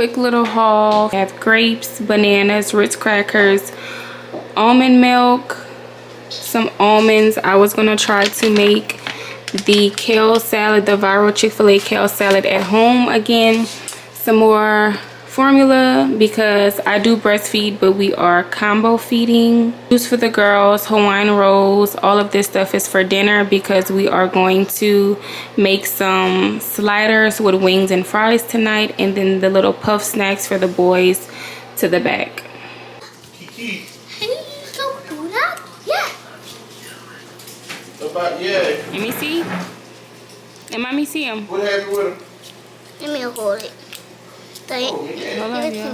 quick little haul. I have grapes, bananas, Ritz crackers, almond milk, some almonds. I was gonna try to make the kale salad, the viral Chick-fil-A kale salad at home again. Some more formula because I do breastfeed, but we are combo feeding. Juice for the girls, Hawaiian rolls, all of this stuff is for dinner because we are going to make some sliders with wings and fries tonight, and then the little puff snacks for the boys to the back. Kiki. Don't do that. Yeah. About Let me see. And mommy see him. What happened with him? Let me hold it. Hold on, yeah.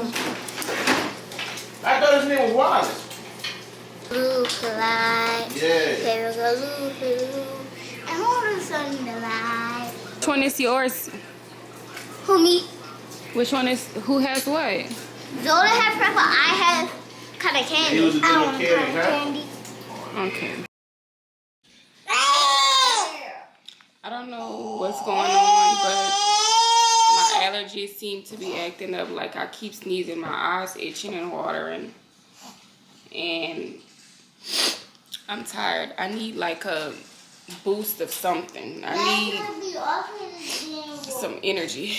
I thought his name was Wallace. Luke alive. Yeah. There we go, Luke. And hold us on the line. Which one is yours? Who me? Which one is, who has what? Zola has purple. I have kind of candy. He was a I little want candy, cotton huh? candy. Okay. I don't know what's going on, but my allergies seem to be acting up. Like I keep sneezing, my eyes itching and watering, and I'm tired. I need like a boost of something. I need some energy.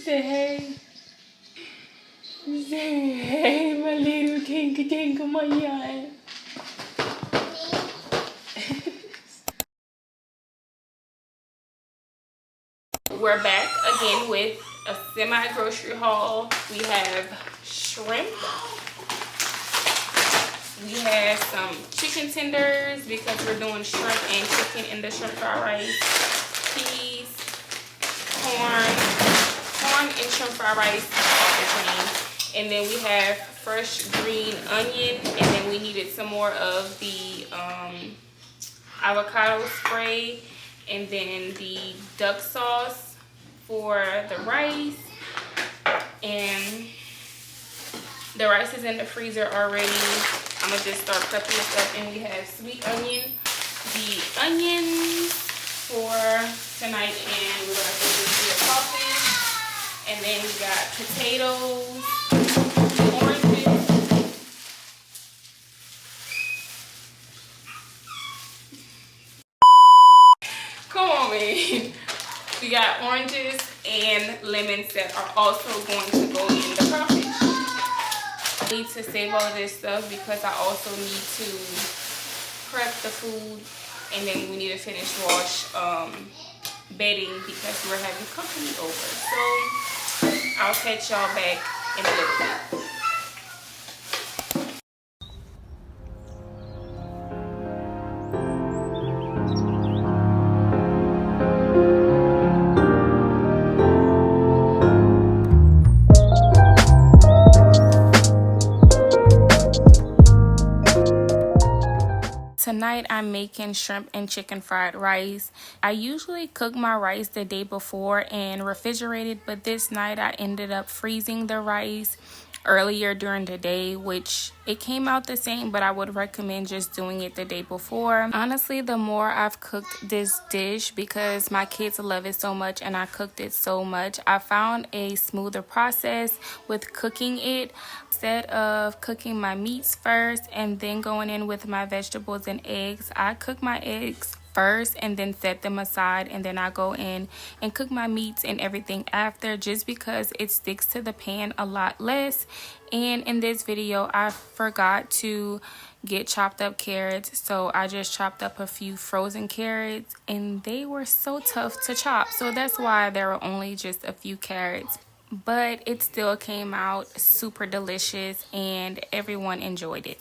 Say hey. Say hey, my little kinky dink of my eye. We're back again with a semi-grocery haul. We have shrimp. We have some chicken tenders because we're doing shrimp and chicken in the shrimp fried rice. Peas, corn and shrimp fried rice off the train. And then we have fresh green onion, and then we needed some more of the avocado spray, and then the duck sauce for the rice. And the rice is in the freezer already. I'm gonna just start prepping this up. And we have sweet onion, the onions for tonight, and we're gonna put this in the coffee. And then we got potatoes, oranges, come on, man. We got oranges and lemons that are also going to go in the crawfish. I need to save all of this stuff because I also need to prep the food, and then we need to finish wash bedding because we're having company over. So I'll catch y'all back in a little bit. Tonight I'm making shrimp and chicken fried rice. I usually cook my rice the day before and refrigerate it, but this night I ended up freezing the rice earlier during the day, which it came out the same, but I would recommend just doing it the day before. Honestly, the more I've cooked this dish, because my kids love it so much and I cooked it so much, I found a smoother process with cooking it. Instead of cooking my meats first and then going in with my vegetables and eggs, I cook my eggs first and then set them aside, and then I go in and cook my meats and everything after, just because it sticks to the pan a lot less. And in this video I forgot to get chopped up carrots, so I just chopped up a few frozen carrots, and they were so tough to chop, so that's why there were only just a few carrots, but it still came out super delicious and everyone enjoyed it.